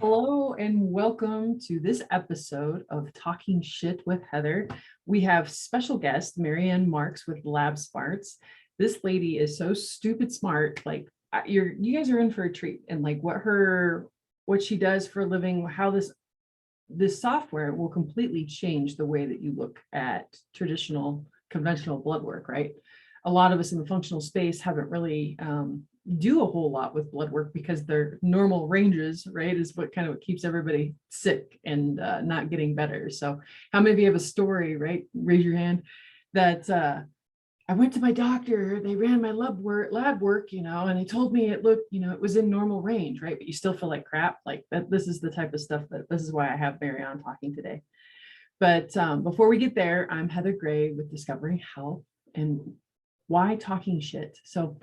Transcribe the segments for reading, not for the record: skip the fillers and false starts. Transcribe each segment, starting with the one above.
Hello and welcome to this episode of Talking Shit with Heather. We have special guest MaryAnn Marks with LabSmarts. This lady is so stupid smart. Like you guys are in for a treat. And like what she does for a living, how this software will completely change the way that you look at traditional conventional blood work. Right? A lot of us in the functional space haven't really do a whole lot with blood work because their normal ranges, right, is what keeps everybody sick and not getting better. So how many of you have a story, right? Raise your hand that I went to my doctor, they ran my lab work, and they told me it looked, it was in normal range, right? But you still feel like crap. Like that, this is the type of stuff this is why I have MaryAnn talking today. But before we get there, I'm Heather Gray with Discovering Health and why talking shit. So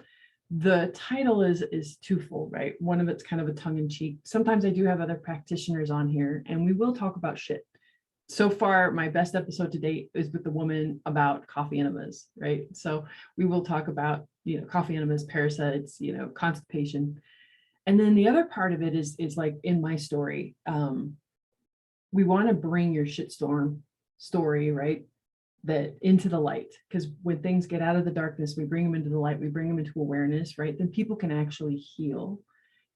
the title is twofold, right? One of it's kind of a tongue-in-cheek. Sometimes I do have other practitioners on here and we will talk about shit. So far, my best episode to date is with the woman about coffee enemas, right? So we will talk about, coffee enemas, parasites, constipation. And then the other part of it is like in my story, we want to bring your shitstorm story, right? That into the light, because when things get out of the darkness, we bring them into the light, we bring them into awareness, right? Then people can actually heal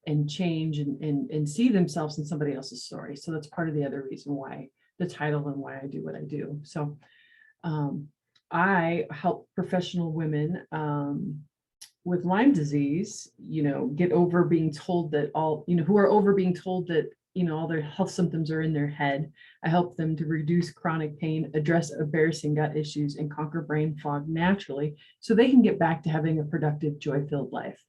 and change and see themselves in somebody else's story. So that's part of the other reason why the title and why I do what I do. So I help professional women with Lyme disease, get over being told that who are over being told that all their health symptoms are in their head. I help them to reduce chronic pain, address embarrassing gut issues, and conquer brain fog naturally so they can get back to having a productive, joy-filled life.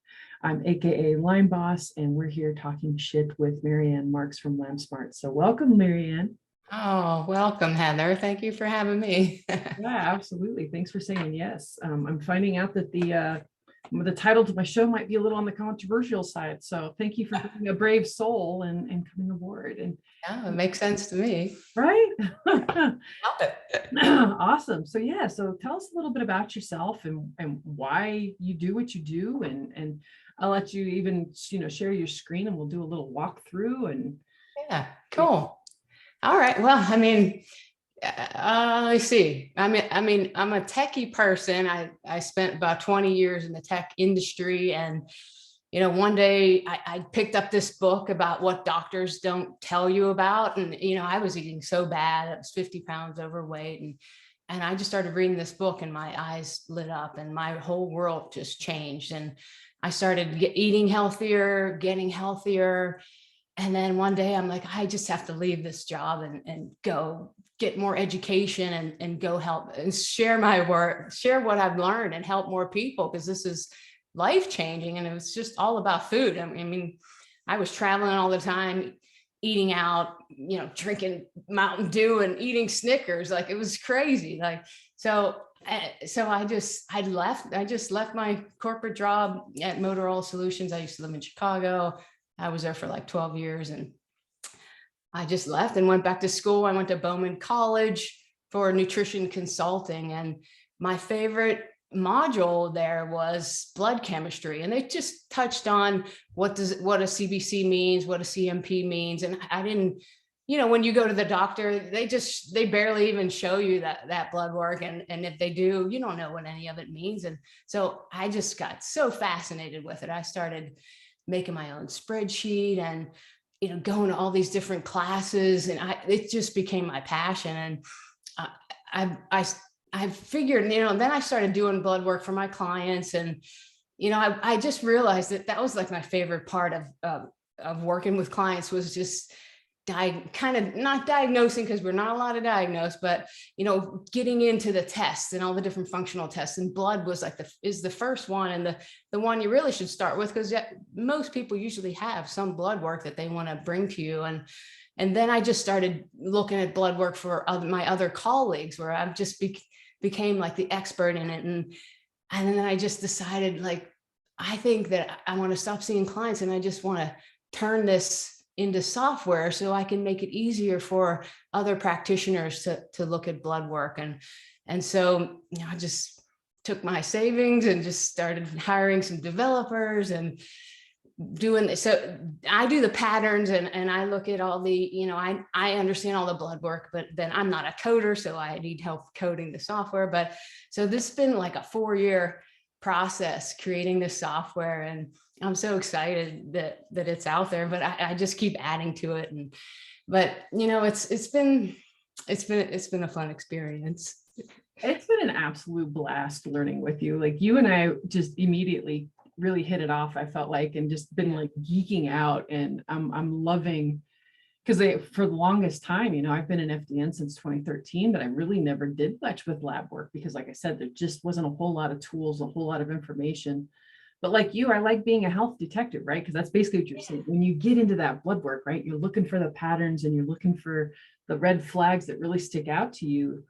I'm AKA Lyme Boss, and we're here talking shit with MaryAnn Marks from LabSmarts. So welcome, MaryAnn. Oh, welcome, Heather. Thank you for having me. Yeah, absolutely. Thanks for saying yes. I'm finding out that the title to my show might be a little on the controversial side. So thank you for being a brave soul and coming aboard. And Yeah, it makes sense to me. right. Love it. Awesome. So yeah, so tell us a little bit about yourself and why you do what you do. And I'll let you even, share your screen and we'll do a little walkthrough and Yeah, cool. All right. Well, let's see. I'm a techie person. I spent about 20 years in the tech industry, and one day I picked up this book about what doctors don't tell you about, and I was eating so bad. I was 50 pounds overweight, and I just started reading this book, and my eyes lit up, and my whole world just changed, and I started eating healthier, getting healthier. And then one day I'm like, I just have to leave this job and go get more education and go help and share my work, share what I've learned and help more people, because this is life changing. And it was just all about food. I was traveling all the time, eating out, drinking Mountain Dew and eating Snickers. Like it was crazy. So I just left my corporate job at Motorola Solutions. I used to live in Chicago. I was there for like 12 years, and I just left and went back to school. I went to Bowman College for nutrition consulting, and my favorite module there was blood chemistry. And they just touched on what a CBC means, what a CMP means. And I didn't, when you go to the doctor, they barely even show you that blood work. And if they do, you don't know what any of it means. And so I just got so fascinated with it. I started making my own spreadsheet and, going to all these different classes, and it just became my passion. And I figured, then I started doing blood work for my clients, and, I just realized that was like my favorite part of working with clients, was just kind of not diagnosing, because we're not allowed to diagnose, but getting into the tests and all the different functional tests. And blood was is the first one, and the one you really should start with, because most people usually have some blood work that they want to bring to you. And then I just started looking at blood work for my other colleagues, where I've just became like the expert in it. And then I just decided, like, I think that I want to stop seeing clients, and I just want to turn this into software so I can make it easier for other practitioners to look at blood work. And so, I just took my savings and just started hiring some developers, and doing this. So I do the patterns and I look at all the, I understand all the blood work, but then I'm not a coder, so I need help coding the software. But so this has been like a 4-year process creating this software, and I'm so excited that it's out there, but I just keep adding to it. But it's been a fun experience. It's been an absolute blast learning with you. Like, you and I just immediately really hit it off, I felt like, and just been like geeking out. And I'm loving, because for the longest time, I've been in FDN since 2013, but I really never did much with lab work because, like I said, there just wasn't a whole lot of tools, a whole lot of information. But like you, I like being a health detective, right? Because that's basically what you're saying. When you get into that blood work, right, you're looking for the patterns and you're looking for the red flags that really stick out to you.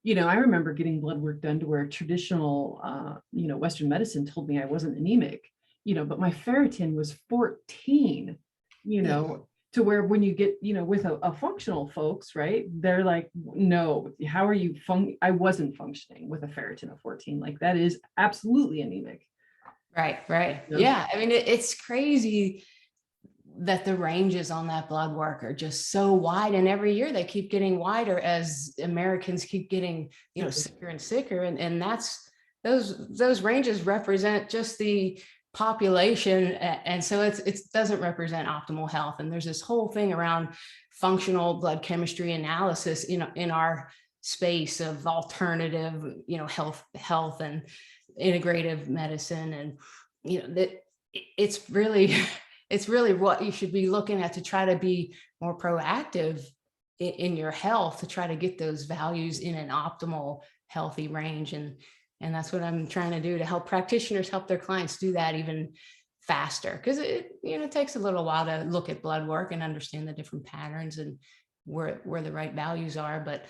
I remember getting blood work done to where traditional, Western medicine told me I wasn't anemic, but my ferritin was 14, to where when you get, with a functional folks, right, they're like, no, how are you I wasn't functioning with a ferritin of 14. Like, that is absolutely anemic. Right. Yeah. I mean, it's crazy that the ranges on that blood work are just so wide, and every year they keep getting wider as Americans keep getting sicker and sicker, and that's those ranges represent just the population, and so it doesn't represent optimal health. And there's this whole thing around functional blood chemistry analysis in our space of alternative health and integrative medicine, and that it's really it's really what you should be looking at to try to be more proactive in your health, to try to get those values in an optimal healthy range. And that's what I'm trying to do to help practitioners help their clients do that even faster, because it takes a little while to look at blood work and understand the different patterns and where the right values are. But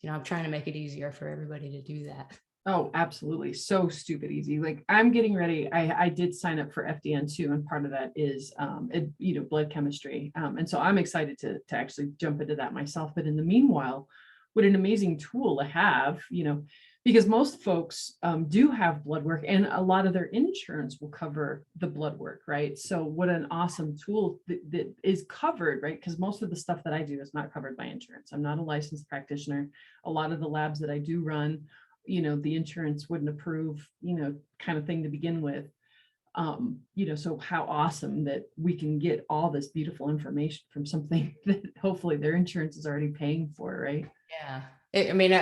I'm trying to make it easier for everybody to do that. Oh, absolutely. So stupid easy. Like, I'm getting ready. I did sign up for FDN too. And part of that is, blood chemistry. And so I'm excited to actually jump into that myself. But in the meanwhile, what an amazing tool to have, because most folks do have blood work, and a lot of their insurance will cover the blood work, right? So what an awesome tool that is covered, right? Because most of the stuff that I do is not covered by insurance. I'm not a licensed practitioner. A lot of the labs that I do run, the insurance wouldn't approve, kind of thing to begin with. So how awesome that we can get all this beautiful information from something that hopefully their insurance is already paying for, right? Yeah. I mean,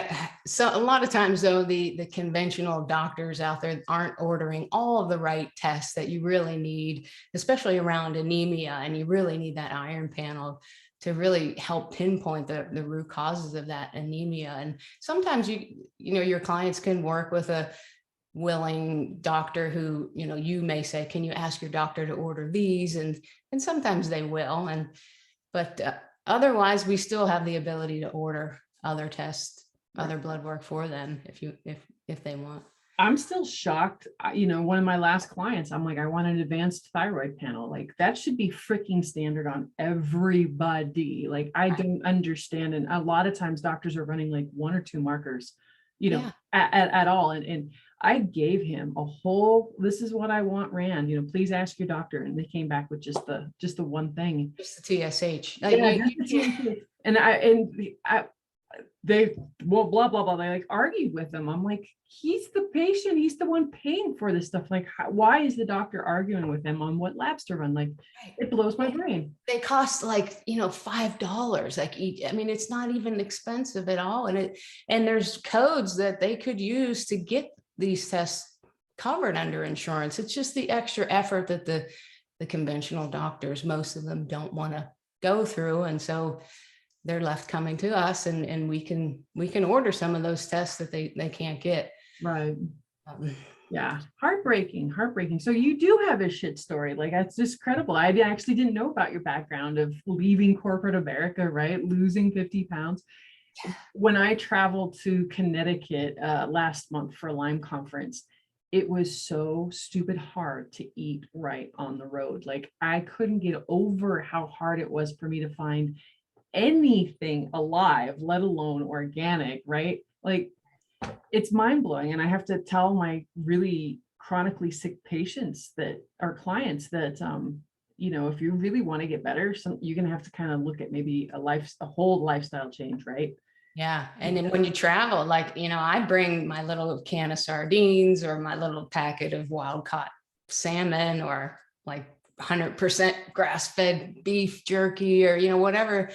so a lot of times though, the conventional doctors out there aren't ordering all of the right tests that you really need, especially around anemia, and you really need that iron panel to really help pinpoint the root causes of that anemia. And sometimes your clients can work with a willing doctor who, you may say, can you ask your doctor to order these? And sometimes they will. But otherwise, we still have the ability to order other tests, other blood work for them if they want. I'm still shocked. One of my last clients, I'm like, I want an advanced thyroid panel. Like, that should be freaking standard on everybody. Like, I don't understand. And a lot of times doctors are running like 1 or 2 markers, at all. And I gave him a whole, this is what I want ran, please ask your doctor. And they came back with just the one thing. Just the TSH. They blah blah blah. They like argued with him. I'm like, he's the patient. He's the one paying for this stuff. Like, why is the doctor arguing with him on what labs to run? Like, it blows my brain. They cost like $5 like each. I mean, it's not even expensive at all. And there's codes that they could use to get these tests covered under insurance. It's just the extra effort that the conventional doctors, most of them, don't want to go through, and so they're left coming to us, and we can order some of those tests that they can't get. Right. Yeah. Heartbreaking. So you do have a shit story. Like, that's just credible. I actually didn't know about your background of leaving corporate America, right? Losing 50 pounds. When I traveled to Connecticut last month for a Lyme conference, it was so stupid hard to eat right on the road. Like, I couldn't get over how hard it was for me to find anything alive, let alone organic, right? Like, it's mind-blowing. And I have to tell my really chronically sick patients that are clients that you know, if you really want to get better, you're going to have to kind of look at maybe a whole lifestyle change, right? Yeah. And then when you travel, like, you know, I bring my little can of sardines or my little packet of wild caught salmon or like 100% grass-fed beef jerky or, you know, whatever,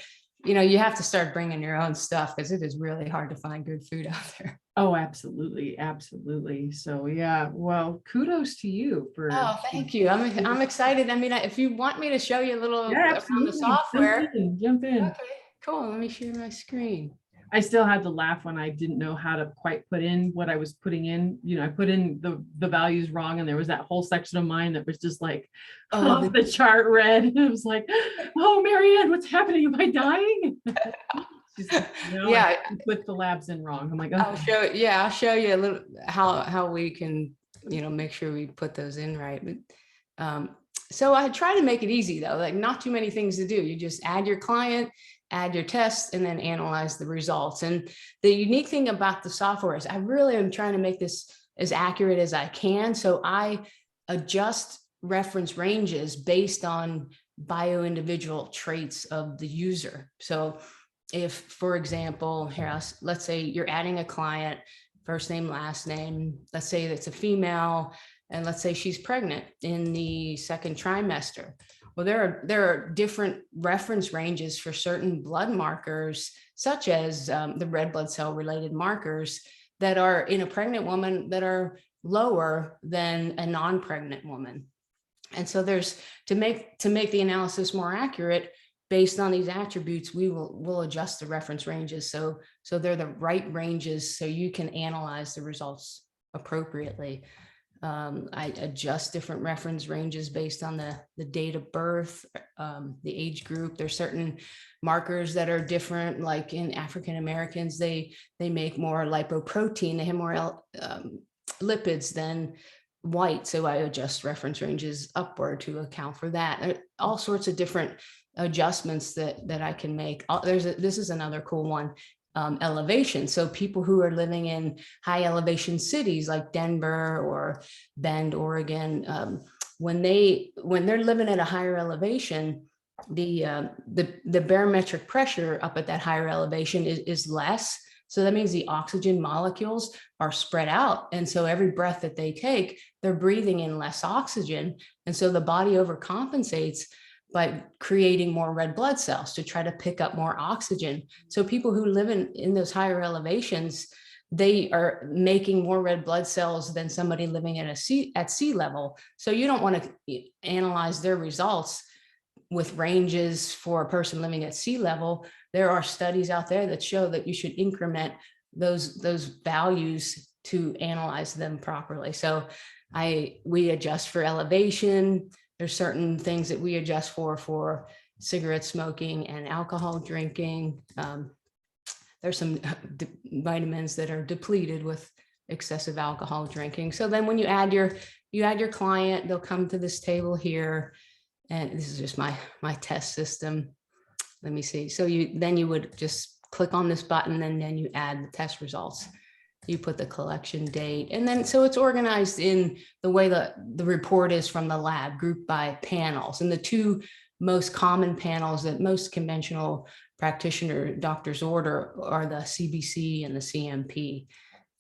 you know, you have to start bringing your own stuff because it is really hard to find good food out there. Oh, absolutely. Absolutely. So yeah, well, kudos to you for. Oh, thank you. I'm excited. I mean, if you want me to show you a little Yeah, around the absolutely. software. Jump in. Okay, cool. Let me share my screen. I still had to laugh when I didn't know how to quite put in what I was putting in. You know, I put in the values wrong, and there was that whole section of mine that was just like off the chart red. It was like, oh, MaryAnn, what's happening? Am I dying? She's like, no, yeah, I put the labs in wrong. I'm like, okay. I'll show you a little how we can, you know, make sure we put those in right. But so I try to make it easy though, like not too many things to do. You just add your client, add your test, and then analyze the results. And the unique thing about the software is I really am trying to make this as accurate as I can. So I adjust reference ranges based on bio-individual traits of the user. So if, for example, here, let's say you're adding a client, first name, last name, let's say it's a female, and let's say she's pregnant in the second trimester. Well, there are different reference ranges for certain blood markers, such as the red blood cell related markers that are in a pregnant woman that are lower than a non-pregnant woman. And so there's to make the analysis more accurate based on these attributes, we'll adjust the reference ranges so they're the right ranges so you can analyze the results appropriately. I adjust different reference ranges based on the date of birth, the age group. There's certain markers that are different, like in African Americans, they make more lipoprotein, they have more lipids than white. So I adjust reference ranges upward to account for that. All sorts of different adjustments that I can make. This is another cool one. Elevation. So people who are living in high elevation cities like Denver or Bend, Oregon, when they're living at a higher elevation, the barometric pressure up at that higher elevation is less. So that means the oxygen molecules are spread out. And so every breath that they take, they're breathing in less oxygen. And so the body overcompensates by creating more red blood cells to try to pick up more oxygen. So people who live in those higher elevations, they are making more red blood cells than somebody living at sea level. So you don't want to analyze their results with ranges for a person living at sea level. There are studies out there that show that you should increment those values to analyze them properly. So we adjust for elevation. There's certain things that we adjust for cigarette smoking and alcohol drinking. There's some vitamins that are depleted with excessive alcohol drinking. So then when you add your client, they'll come to this table here. And this is just my test system. Let me see. So you would just click on this button and then you add the test results. You put the collection date, and then so it's organized in the way that the report is from the lab, grouped by panels. And the two most common panels that most conventional practitioner doctors order are the CBC and the CMP.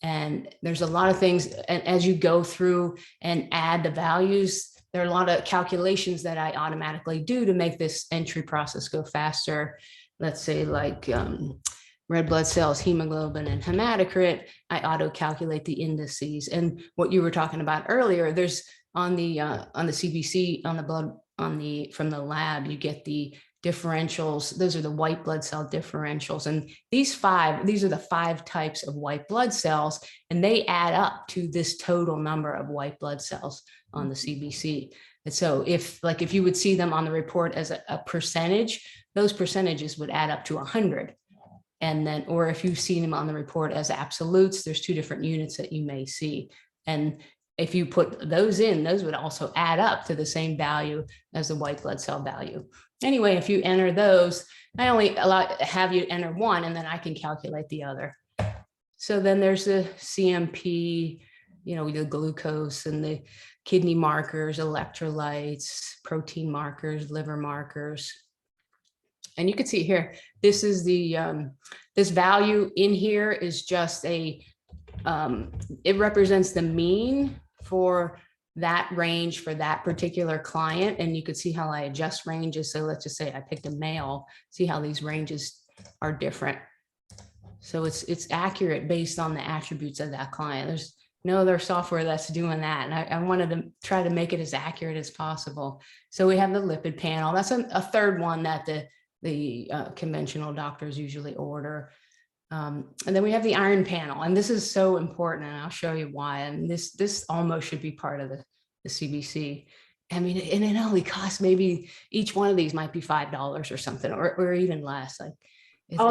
And there's a lot of things, and as you go through and add the values, there are a lot of calculations that I automatically do to make this entry process go faster. Let's say like red blood cells, hemoglobin, and hematocrit, I auto calculate the indices. And what you were talking about earlier, there's on the CBC, on the blood, from the lab, you get the differentials. Those are the white blood cell differentials. And these are the 5 types of white blood cells, and they add up to this total number of white blood cells on the CBC. And so if you would see them on the report as a percentage, those percentages would add up to 100. And then, or if you've seen them on the report as absolutes, there's 2 different units that you may see. And if you put those in, those would also add up to the same value as the white blood cell value. Anyway, if you enter those, I only have you enter one, and then I can calculate the other. So then there's the CMP. the glucose and the kidney markers, electrolytes, protein markers, liver markers. And you can see here, this is the, this value in here is just it represents the mean for that range for that particular client. And you could see how I adjust ranges. So let's just say I picked a male, see how these ranges are different. So it's accurate based on the attributes of that client. There's no other software that's doing that. And I wanted to try to make it as accurate as possible. So we have the lipid panel. That's a third one that the conventional doctors usually order. And then we have the iron panel, and this is so important, and I'll show you why. And this almost should be part of the CBC. I mean, and it only costs, maybe each one of these might be $5 or something, or even less. Like,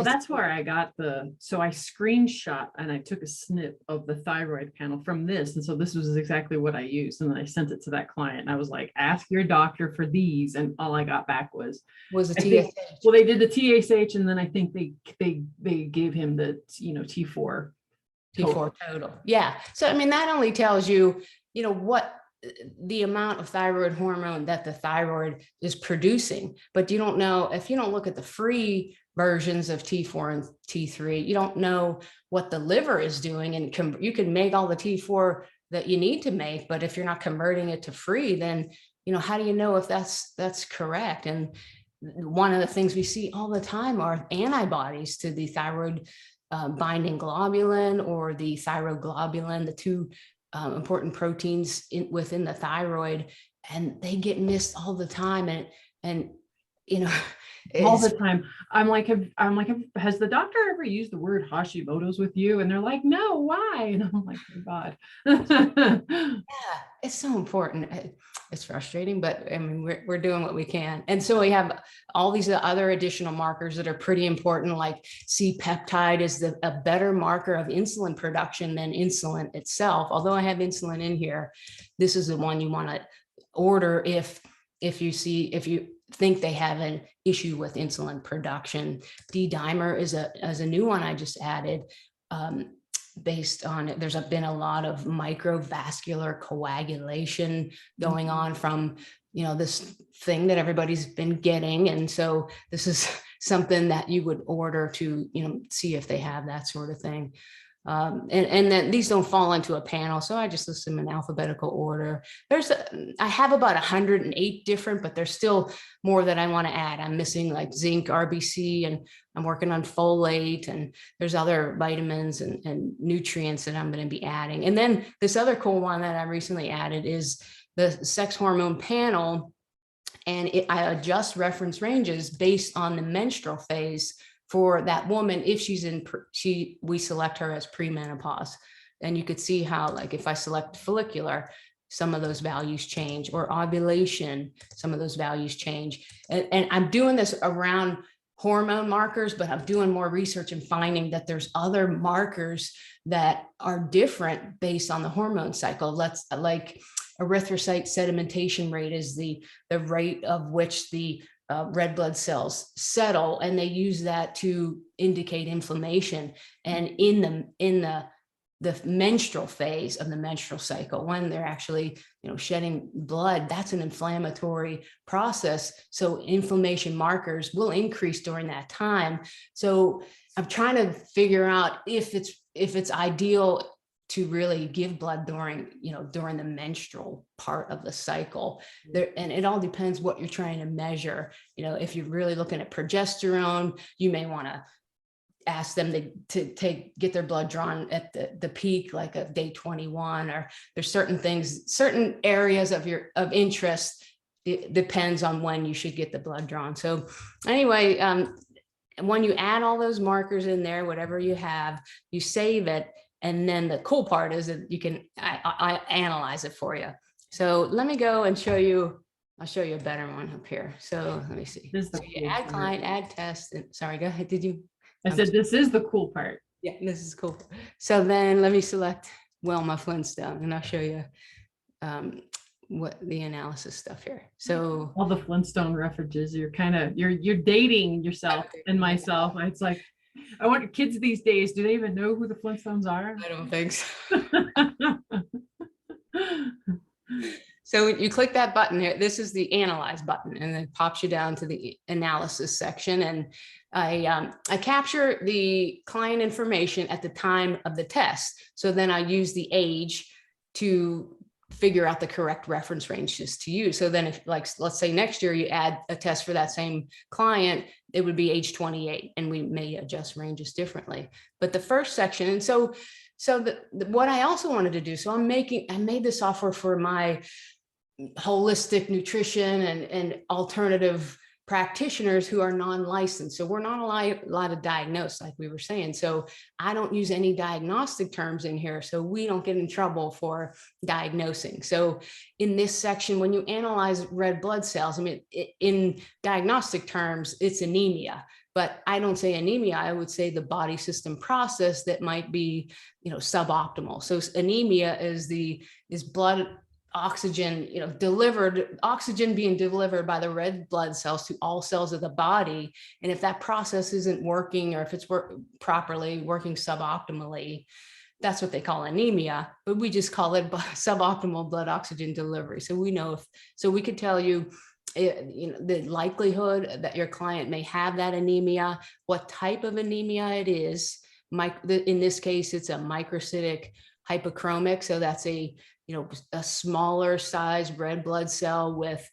that's where I got so I screenshot and I took a snip of the thyroid panel from this. And so this was exactly what I used. And then I sent it to that client and I was like, ask your doctor for these. And all I got back was the TSH. Well, they did the TSH, and then I think they gave him the, T4 total. Yeah. So, I mean, that only tells you, what the amount of thyroid hormone that the thyroid is producing, but you don't know, if you don't look at the free versions of T4 and T3, you don't know what the liver is doing. And you can make all the T4 that you need to make, but if you're not converting it to free, then, how do you know if that's correct? And one of the things we see all the time are antibodies to the thyroid binding globulin or the thyroglobulin, the two important proteins within the thyroid, and they get missed all the time. And all the time. I'm like, has the doctor ever used the word Hashimoto's with you? And they're like, no, why? And I'm like, oh God. Yeah, it's so important. It's frustrating, but I mean, we're doing what we can. And so we have all these other additional markers that are pretty important, like C-peptide is a better marker of insulin production than insulin itself. Although I have insulin in here, this is the one you want to order if you think they have an issue with insulin production. D-dimer is a new one I just added. Based on it, there's been a lot of microvascular coagulation going on from this thing that everybody's been getting, and so this is something that you would order to see if they have that sort of thing. And then these don't fall into a panel, so I just list them in alphabetical order. I have about 108 different, but there's still more that I want to add. I'm missing like zinc, RBC, and I'm working on folate, and there's other vitamins and nutrients that I'm going to be adding. And then this other cool one that I recently added is the sex hormone panel, and I adjust reference ranges based on the menstrual phase for that woman. If we select her as premenopause, and you could see how, like, if I select follicular, some of those values change, or ovulation, some of those values change. And I'm doing this around hormone markers, but I'm doing more research and finding that there's other markers that are different based on the hormone cycle. Like erythrocyte sedimentation rate is the rate of which the red blood cells settle, and they use that to indicate inflammation. And in the menstrual phase of the menstrual cycle, when they're actually shedding blood, that's an inflammatory process. So inflammation markers will increase during that time. So I'm trying to figure out if it's ideal to really give blood during the menstrual part of the cycle there. And it all depends what you're trying to measure. If you're really looking at progesterone, you may want to ask them to get their blood drawn at the peak, like a day 21, or there's certain areas of interest. It depends on when you should get the blood drawn. So anyway, when you add all those markers in there, whatever you have, you save it. And then the cool part is that I analyze it for you. So let me go and show you. I'll show you a better one up here. So let me see. So you add client, add test. And sorry, go ahead. Did you? I said, this is the cool part. Yeah, this is cool. So then let me select Wilma Flintstone, and I'll show you what the analysis stuff here. So all the Flintstone references, you're dating yourself and myself. It's like, I wonder, kids these days, do they even know who the Flintstones are? I don't think so. So you click that button here. This is the analyze button, and it pops you down to the analysis section. And I capture the client information at the time of the test. So then I use the age to figure out the correct reference ranges to use. So then if, like, let's say next year you add a test for that same client, it would be age 28, and we may adjust ranges differently. But the first section, and so what I also wanted to do, so I made the software for my holistic nutrition and alternative practitioners who are non-licensed. So we're not allowed to diagnose, like we were saying. So I don't use any diagnostic terms in here, so we don't get in trouble for diagnosing. So in this section, when you analyze red blood cells, I mean, in diagnostic terms, it's anemia. But I don't say anemia, I would say the body system process that might be, suboptimal. So anemia is blood oxygen, oxygen being delivered by the red blood cells to all cells of the body. And if that process isn't working, or if it's working suboptimally, that's what they call anemia, but we just call it suboptimal blood oxygen delivery. So we know so we could tell you, the likelihood that your client may have that anemia, what type of anemia it is. In this case, it's a microcytic hypochromic. So that's a smaller size red blood cell with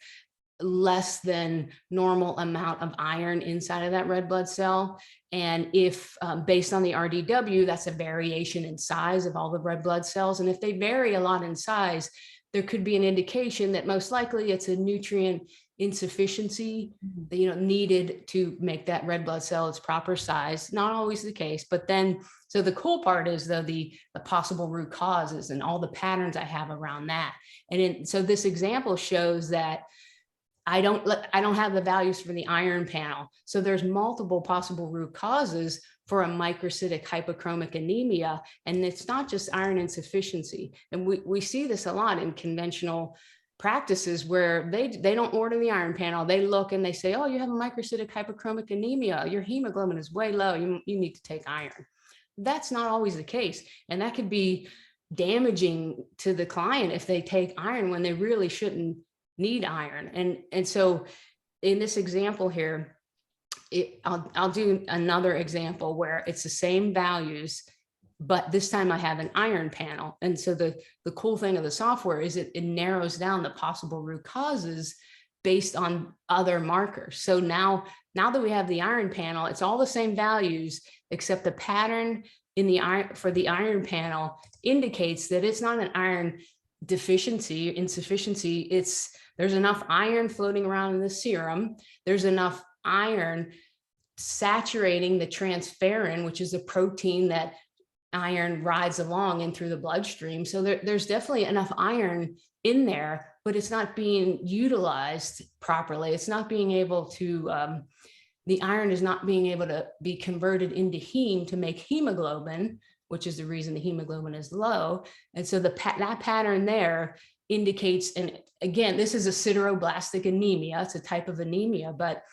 less than normal amount of iron inside of that red blood cell. And if based on the RDW, that's a variation in size of all the red blood cells. And if they vary a lot in size, there could be an indication that most likely it's a nutrient insufficiency, needed to make that red blood cell its proper size. Not always the case, but then, so the cool part is though the possible root causes and all the patterns I have around that. And so this example shows that I don't have the values for the iron panel. So there's multiple possible root causes for a microcytic hypochromic anemia. And it's not just iron insufficiency. And we see this a lot in conventional practices where they don't order the iron panel. They look and they say, oh, you have a microcytic hypochromic anemia. Your hemoglobin is way low. You need to take iron. That's not always the case. And that could be damaging to the client if they take iron when they really shouldn't need iron. And so in this example here, I'll do another example where it's the same values, but this time I have an iron panel. And so the cool thing of the software is it narrows down the possible root causes based on other markers. So now that we have the iron panel, it's all the same values, except the pattern in the iron for the iron panel indicates that it's not an iron deficiency, insufficiency. There's enough iron floating around in the serum. There's enough iron saturating the transferrin, which is a protein that iron rides along and through the bloodstream. So there's definitely enough iron in there, but it's not being utilized properly. It's not being able to, the iron is not being able to be converted into heme to make hemoglobin, which is the reason the hemoglobin is low. And so that pattern there indicates, and again, this is a sideroblastic anemia. It's a type of anemia, but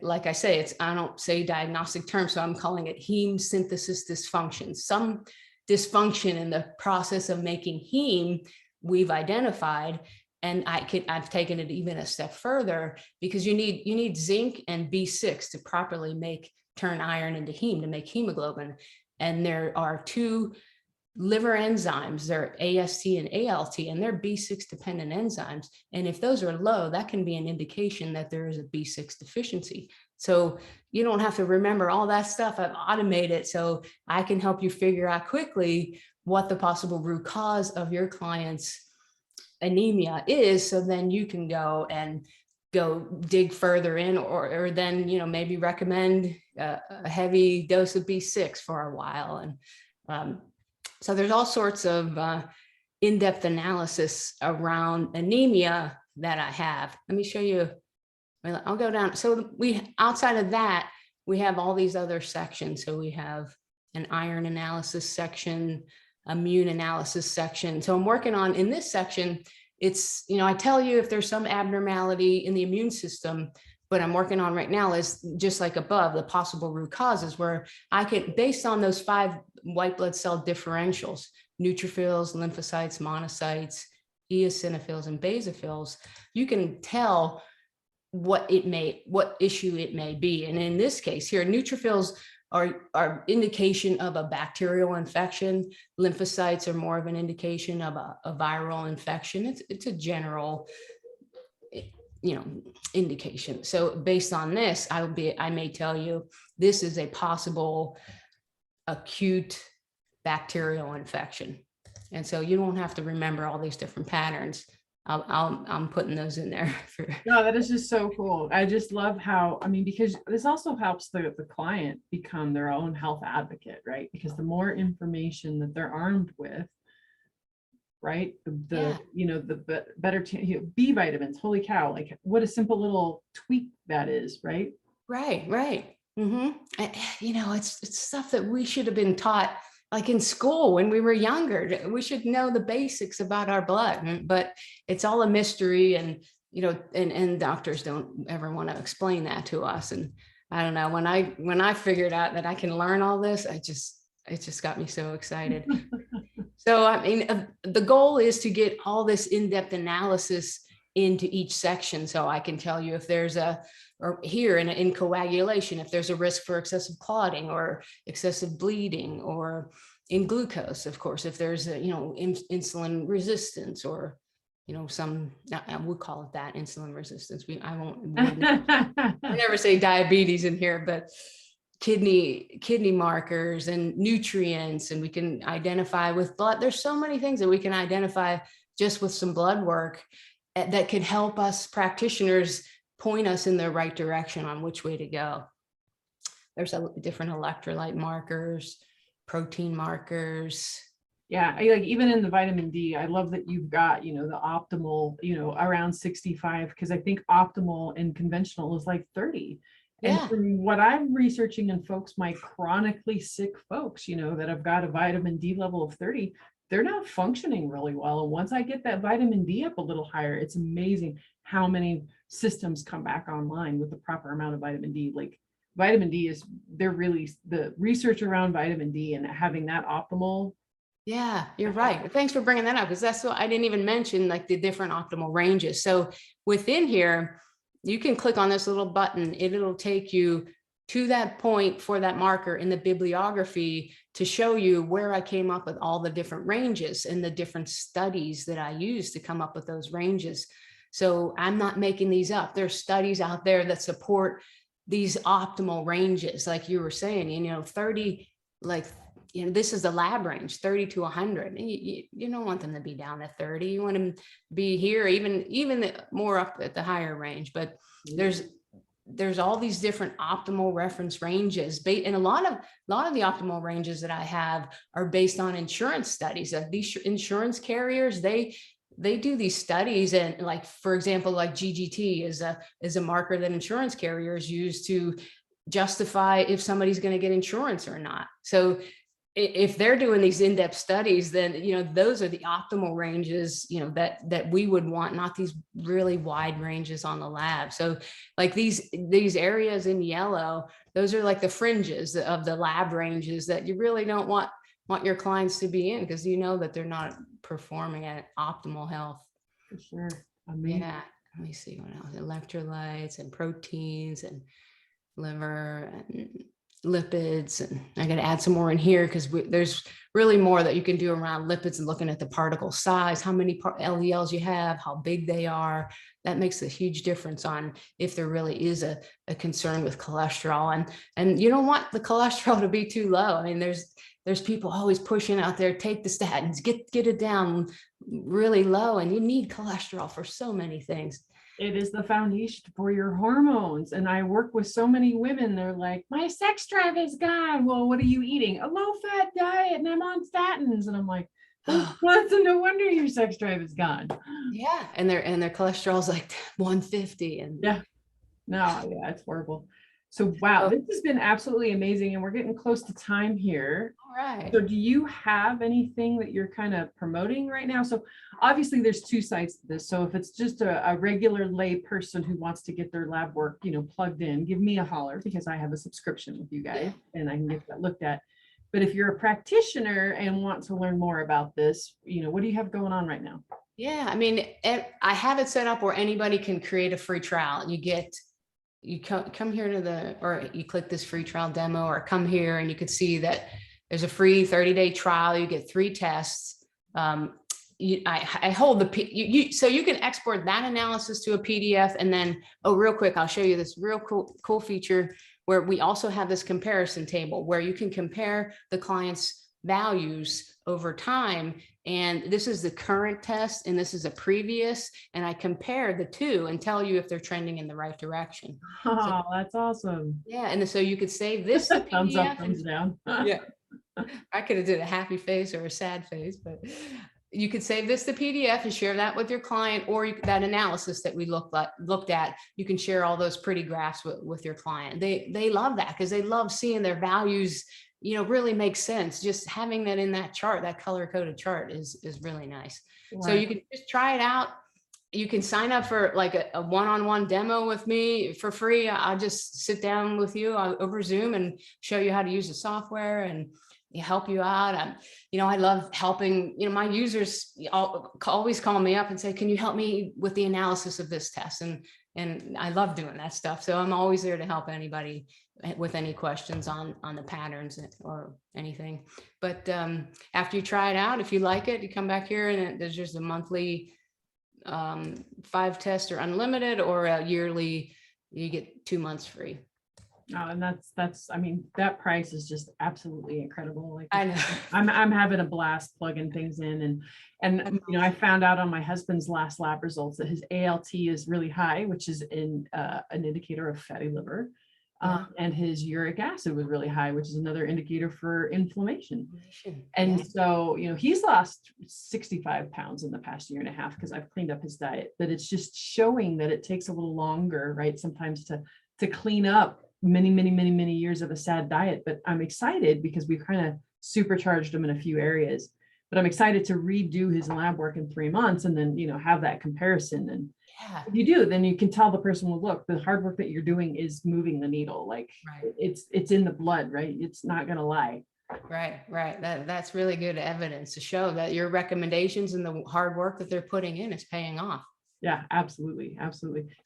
like I say, I don't say diagnostic terms, so I'm calling it heme synthesis dysfunction. Some dysfunction in the process of making heme we've identified, and I've taken it even a step further, because you need zinc and B6 to properly turn iron into heme to make hemoglobin. And there are two liver enzymes, they're AST and ALT, and they're B6 dependent enzymes. And if those are low, that can be an indication that there is a B6 deficiency. So you don't have to remember all that stuff. I've automated so I can help you figure out quickly what the possible root cause of your client's anemia is. So then you can go dig further in, or then, maybe recommend a heavy dose of B6 for a while. And so there's all sorts of in-depth analysis around anemia that I have. Let me show you. I'll go down. So outside of that, we have all these other sections. So we have an iron analysis section, immune analysis section. So I'm working on, in this section, it's, I tell you if there's some abnormality in the immune system, but I'm working on right now is just like above, the possible root causes, where I can, based on those 5 white blood cell differentials, neutrophils, lymphocytes, monocytes, eosinophils and basophils, you can tell what issue it may be. And in this case here, neutrophils are indication of a bacterial infection. Lymphocytes are more of an indication of a viral infection. It's a general, indication. So based on this, I may tell you this is a possible acute bacterial infection. And so you don't have to remember all these different patterns. I'm putting those in there. No, that is just so cool. I just love how, because this also helps the client become their own health advocate, right? Because the more information that they're armed with, right? The better B vitamins, holy cow, like what a simple little tweak that is, right? Right. Mm-hmm. It's stuff that we should have been taught like in school when we were younger. We should know the basics about our blood, but it's all a mystery, and and doctors don't ever want to explain that to us. And I don't know, when I figured out that I can learn all this, it just got me so excited. So the goal is to get all this in-depth analysis into each section, so I can tell you if there's in coagulation, if there's a risk for excessive clotting or excessive bleeding, or in glucose, of course, if there's insulin resistance, or I would call it that, insulin resistance. I never say diabetes in here, but kidney markers and nutrients, and we can identify with blood. There's so many things that we can identify just with some blood work that could help us practitioners point us in the right direction on which way to go. There's different electrolyte markers, protein markers. Yeah, like even in the vitamin D, I love that you've got, the optimal, around 65, because I think optimal and conventional is like 30. And from what I'm researching in folks, my chronically sick folks, that have got a vitamin D level of 30, they're not functioning really well. And once I get that vitamin D up a little higher, it's amazing how many systems come back online with the proper amount of vitamin D. Like vitamin D the research around vitamin D and having that optimal. Yeah, you're right. Thanks for bringing that up, because that's what I didn't even mention, like the different optimal ranges. So within here, you can click on this little button. It'll take you to that point for that marker in the bibliography to show you where I came up with all the different ranges and the different studies that I used to come up with those ranges. So I'm not making these up. There's studies out there that support these optimal ranges. Like you were saying, 30, this is the lab range, 30 to 100. You don't want them to be down at 30. You want them to be here, even more up at the higher range. But there's all these different optimal reference ranges, and a lot of the optimal ranges that I have are based on insurance studies. These insurance carriers, they do these studies, and like, for example, like GGT is a marker that insurance carriers use to justify if somebody's going to get insurance or not. So if they're doing these in-depth studies, then those are the optimal ranges that we would want, not these really wide ranges on the lab. So like these areas in yellow, those are like the fringes of the lab ranges that you really don't want your clients to be in, because that they're not performing at optimal health. For sure. Yeah, let me see what else. Electrolytes and proteins and liver and lipids, and I got to add some more in here because there's really more that you can do around lipids and looking at the particle size, how many LDLs you have, how big they are. That makes a huge difference on if there really is a concern with cholesterol, and you don't want the cholesterol to be too low. There's people always pushing out there, take the statins, get it down really low, and you need cholesterol for so many things. It is the foundation for your hormones. And I work with so many women. They're like, my sex drive is gone. Well, what are you eating? A low-fat diet, and I'm on statins. And I'm like, well, no wonder your sex drive is gone. Yeah. And their cholesterol is like 150. And it's horrible. So, wow, this has been absolutely amazing. And we're getting close to time here. All right. So do you have anything that you're kind of promoting right now? So obviously there's two sides to this. So if it's just a regular lay person who wants to get their lab work, plugged in, give me a holler, because I have a subscription with you guys and I can get that looked at. But if you're a practitioner and want to learn more about this, what do you have going on right now? Yeah, I mean, I have it set up where anybody can create a free trial. You come here to or you click this free trial demo, or come here and you could see that there's a free 30-day trial. You get 3 tests. I hold so you can export that analysis to a PDF, and then, oh, real quick, I'll show you this real cool feature where we also have this comparison table where you can compare the client's values over time. And this is the current test, and this is a previous, and I compare the two and tell you if they're trending in the right direction. So, Oh, that's awesome. yeah, and so you could save this to Thumbs up, PDF. thumbs down. Yeah, I could have did a happy face or a sad face, but you could save this to PDF and share that with your client, or that analysis that we looked at, you can share all those pretty graphs with your client. They love that because they love seeing their values, really make sense. Just having that in that chart, that color coded chart is really nice. Right. So you can just try it out. You can sign up for like a one-on-one demo with me for free. I'll just sit down with you over Zoom and show you how to use the software and help you out. I love helping, my users always call me up and say, can you help me with the analysis of this test? And I love doing that stuff. So I'm always there to help anybody with any questions on the patterns or anything. But after you try it out, if you like it, you come back here, and there's just a monthly 5 tests or unlimited, or a yearly, you get 2 months free. Oh, and that's, I mean, that price is just absolutely incredible. Like, I know. I'm having a blast plugging things in, and I found out on my husband's last lab results that his ALT is really high, which is an indicator of fatty liver. And his uric acid was really high, which is another indicator for inflammation. And so, he's lost 65 pounds in the past year and a half because I've cleaned up his diet. But it's just showing that it takes a little longer, right? Sometimes to clean up many years of a sad diet. But I'm excited because we've kind of supercharged him in a few areas. But I'm excited to redo his lab work in 3 months and then, have that comparison. And if you do, then you can tell the person, well, look, the hard work that you're doing is moving the needle. Like, it's in the blood, right? It's not going to lie. Right. That's really good evidence to show that your recommendations and the hard work that they're putting in is paying off. Yeah, absolutely.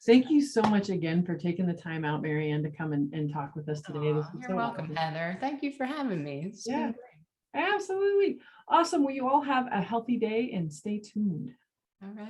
Thank you so much again for taking the time out, MaryAnn, to come and talk with us today. You're welcome, Heather. Thank you for having me. It's been great. Absolutely. Awesome. Well, you all have a healthy day and stay tuned. All right.